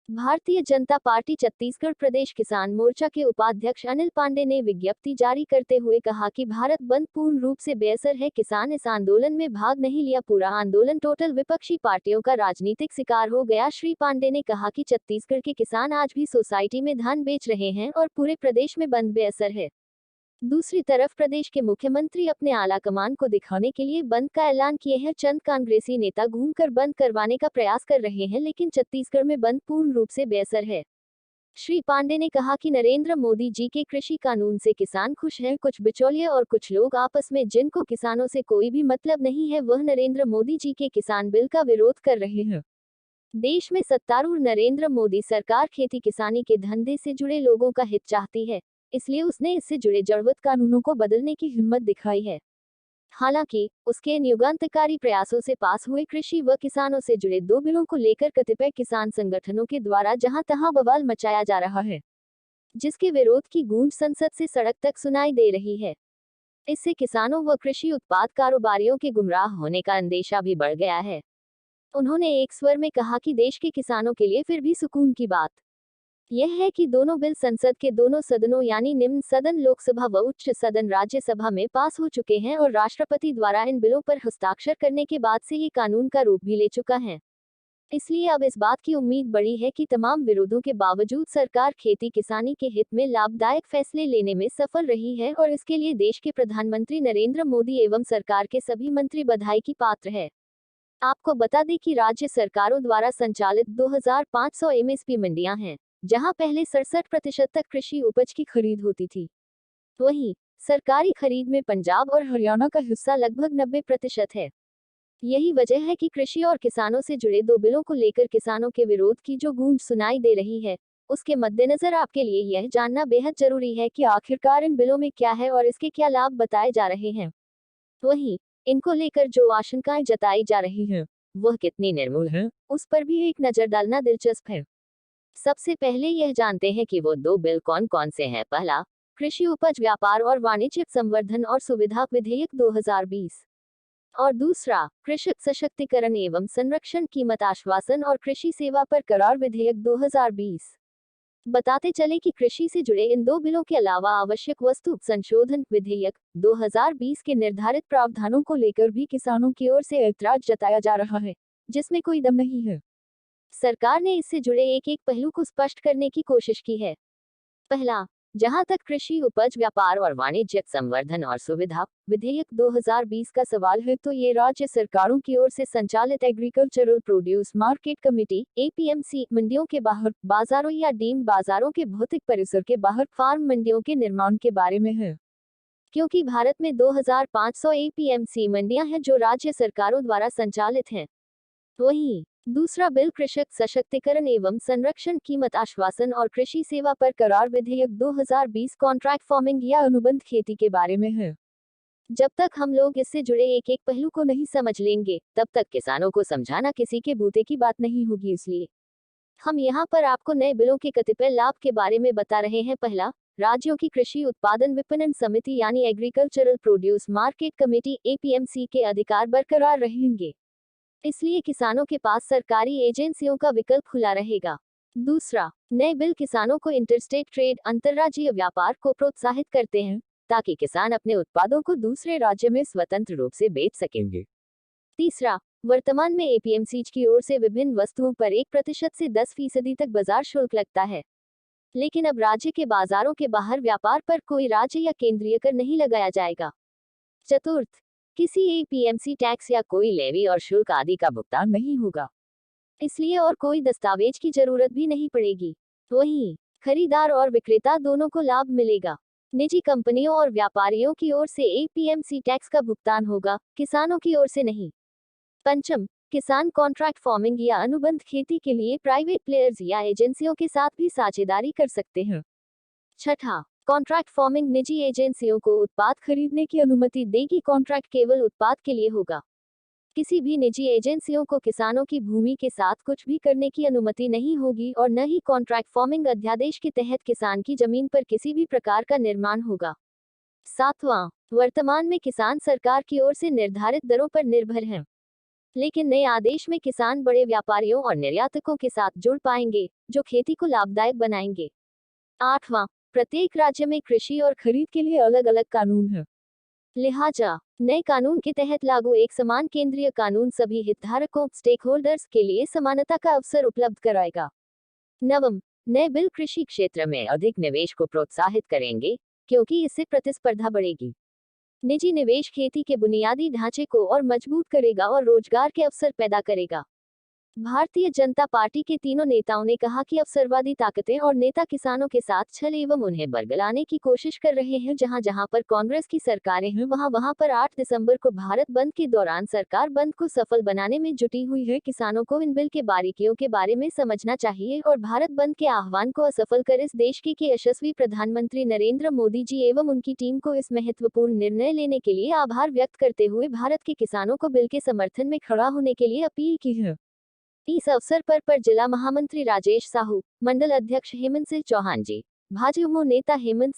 Bharatiya Janata party Chhattisgarh प्रदेश किसान मोर्चा के उपाध्यक्ष अनिल पांडे ने विज्ञप्ति जारी करते हुए कहा कि भारत बंद पूर्ण रूप से बेअसर है। किसान इस आंदोलन में भाग नहीं लिया, पूरा आंदोलन टोटल विपक्षी पार्टियों का राजनीतिक शिकार हो गया। श्री पांडे ने कहा कि छत्तीसगढ़ के किसान आज भी सोसाइटी में धान बेच रहे हैं और पूरे प्रदेश में बंद बेअसर है। दूसरी तरफ प्रदेश के मुख्यमंत्री अपने आला कमान को दिखाने के लिए बंद का ऐलान किए हैं। चंद कांग्रेसी नेता घूमकर बंद करवाने का प्रयास कर रहे हैं, लेकिन छत्तीसगढ़ में बंद पूर्ण रूप से बेअसर है। श्री पांडे ने कहा कि नरेंद्र मोदी जी के कृषि कानून से किसान खुश हैं। कुछ बिचौलिए और कुछ लोग आपस में, जिनको किसानों से कोई भी मतलब नहीं है, वह नरेंद्र मोदी जी के किसान बिल का विरोध कर रहे हैं। देश में सत्तारूढ़ नरेंद्र मोदी सरकार खेती किसानी के धंधे से जुड़े लोगों का हित चाहती है, इसलिए उसने इससे जुड़े जड़वत कानूनों को बदलने की हिम्मत दिखाई है। हालांकि उसके इन युगांतकारी प्रयासों से पास हुए कृषि व किसानों से जुड़े दो बिलों को लेकर कतिपय किसान संगठनों के द्वारा जहां तहां बवाल मचाया जा रहा है, जिसके विरोध की गूंज संसद से सड़क तक सुनाई दे रही है। इससे किसानों व कृषि उत्पाद कारोबारियों के गुमराह होने का अंदेशा भी बढ़ गया है। उन्होंने एक स्वर में कहा कि देश के किसानों के लिए फिर भी सुकून की बात यह है कि दोनों बिल संसद के दोनों सदनों यानी निम्न सदन लोकसभा व उच्च सदन राज्यसभा में पास हो चुके हैं और राष्ट्रपति द्वारा इन बिलों पर हस्ताक्षर करने के बाद से ये कानून का रूप भी ले चुका है। इसलिए अब इस बात की उम्मीद बढ़ी है कि तमाम विरोधों के बावजूद सरकार खेती किसानी के हित में लाभदायक फैसले लेने में सफल रही है और इसके लिए देश के प्रधानमंत्री नरेंद्र मोदी एवं सरकार के सभी मंत्री बधाई की पात्र है। आपको बता दें कि राज्य सरकारों द्वारा संचालित 2500 एमएसपी मंडियां हैं, जहां पहले 67% तक कृषि उपज की खरीद होती थी। वहीं सरकारी खरीद में पंजाब और हरियाणा का हिस्सा लगभग 90% है। यही वजह है कि कृषि और किसानों से जुड़े दो बिलों को लेकर किसानों के विरोध की जो गूंज सुनाई दे रही है, उसके मद्देनजर आपके लिए यह जानना बेहद जरूरी है कि आखिरकार इन बिलों में क्या है और इसके क्या लाभ बताए जा रहे हैं। वहीं इनको लेकर जो आशंकाएं जताई जा रही हैं, वह कितनी निर्मूल हैं, उस पर भी एक नजर डालना दिलचस्प है। सबसे पहले यह जानते हैं कि वो दो बिल कौन कौन से हैं। पहला, कृषि उपज व्यापार और वाणिज्यिक संवर्धन और सुविधा विधेयक 2020 और दूसरा, कृषक सशक्तिकरण एवं संरक्षण कीमत आश्वासन और कृषि सेवा पर करार विधेयक 2020। बताते चले कि कृषि से जुड़े इन दो बिलों के अलावा आवश्यक वस्तु संशोधन विधेयक 2020 के निर्धारित प्रावधानों को लेकर भी किसानों की ओर से ऐतराज जताया जा रहा है, जिसमें कोई दम नहीं है। सरकार ने इससे जुड़े एक एक पहलू को स्पष्ट करने की कोशिश की है। पहला, जहां तक कृषि उपज व्यापार और वाणिज्यिक संवर्धन और सुविधा विधेयक 2020 का सवाल है, तो ये राज्य सरकारों की ओर से संचालित agricultural produce market committee APMC मंडियों के बाहर, बाजारों या डीम्ड बाजारों के भौतिक परिसर के बाहर फार्म मंडियों के निर्माण के बारे में है। क्योंकि भारत में 2500 एपीएमसी मंडियां हैं जो राज्य सरकारों द्वारा संचालित हैं। वहीं दूसरा बिल कृषक सशक्तिकरण एवं संरक्षण कीमत आश्वासन और कृषि सेवा पर करार विधेयक 2020 कॉन्ट्रैक्ट फार्मिंग या अनुबंध खेती के बारे में है। जब तक हम लोग इससे जुड़े एक एक पहलू को नहीं समझ लेंगे, तब तक किसानों को समझाना किसी के बूते की बात नहीं होगी। इसलिए हम यहाँ पर आपको नए बिलों के कतिपय लाभ के बारे में बता रहे हैं। पहला, राज्यों की कृषि उत्पादन विपणन समिति यानी agricultural produce market committee APMC के अधिकार बरकरार रहेंगे, इसलिए किसानों के पास सरकारी एजेंसियों का विकल्प खुला रहेगा। दूसरा, नए बिल किसानों को इंटरस्टेट ट्रेड अंतर्राज्यीय व्यापार को प्रोत्साहित करते हैं, ताकि किसान अपने उत्पादों को दूसरे राज्य में स्वतंत्र रूप से बेच सकेंगे। तीसरा, वर्तमान में एपीएमसी की ओर से विभिन्न वस्तुओं पर 1% से 10% तक बाजार शुल्क लगता है, लेकिन अब राज्य के बाजारों के बाहर व्यापार पर कोई राज्य या केंद्रीय कर नहीं लगाया जाएगा। चतुर्थ, किसी एपीएमसी टैक्स या कोई लेवी और शुल्क आदि का भुगतान नहीं होगा, इसलिए और कोई दस्तावेज की जरूरत भी नहीं पड़ेगी। वहीं खरीदार और विक्रेता दोनों को लाभ मिलेगा। निजी कंपनियों और व्यापारियों की ओर से एपीएमसी टैक्स का भुगतान होगा, किसानों की ओर से नहीं। पंचम, किसान कॉन्ट्रैक्ट फार्मिंग या अनुबंध खेती के लिए प्राइवेट प्लेयर्स या एजेंसियों के साथ भी साझेदारी कर सकते हैं। छठा, कॉन्ट्रैक्ट फार्मिंग निजी एजेंसियों को उत्पाद खरीदने की अनुमति देगी। कॉन्ट्रैक्ट केवल उत्पाद के लिए होगा। किसी भी निजी एजेंसियों को किसानों की भूमि के साथ कुछ भी करने की अनुमति नहीं होगी और न ही कॉन्ट्रैक्ट फार्मिंग अध्यादेश के तहत किसान की जमीन पर किसी भी प्रकार का निर्माण होगा। सातवां, वर्तमान में किसान सरकार की ओर से निर्धारित दरों पर निर्भर हैं, लेकिन नए आदेश में किसान बड़े व्यापारियों और निर्यातकों के साथ जुड़ पाएंगे, जो खेती को लाभदायक बनाएंगे। 8वां, प्रत्येक राज्य में कृषि और खरीद के लिए अलग अलग कानून है। लिहाजा नए कानून के तहत लागू एक समान केंद्रीय कानून सभी हितधारकों स्टेक होल्डर्स के लिए समानता का अवसर उपलब्ध कराएगा। 9, नए बिल कृषि क्षेत्र में अधिक निवेश को प्रोत्साहित करेंगे, क्योंकि इससे प्रतिस्पर्धा बढ़ेगी। निजी निवेश खेती के बुनियादी ढांचे को और मजबूत करेगा और रोजगार के अवसर पैदा करेगा। भारतीय जनता पार्टी के तीनों नेताओं ने कहा कि अवसरवादी ताकतें और नेता किसानों के साथ छल एवं उन्हें बरगलाने की कोशिश कर रहे हैं। जहां जहां पर कांग्रेस की सरकारें हैं, वहां वहां पर 8 दिसंबर को भारत बंद के दौरान सरकार बंद को सफल बनाने में जुटी हुई है। किसानों को इन बिल के बारीकियों के बारे में समझना चाहिए और भारत बंद के आह्वान को असफल कर इस देश के यशस्वी प्रधानमंत्री नरेंद्र मोदी जी एवं उनकी टीम को इस महत्वपूर्ण निर्णय लेने के लिए आभार व्यक्त करते हुए भारत के किसानों को बिल के समर्थन में खड़ा होने के लिए अपील की है। इस अवसर पर जिला महामंत्री राजेश साहू, मंडल अध्यक्ष हेमंत सिंह चौहान जी, भाजयुमो नेता हेमंत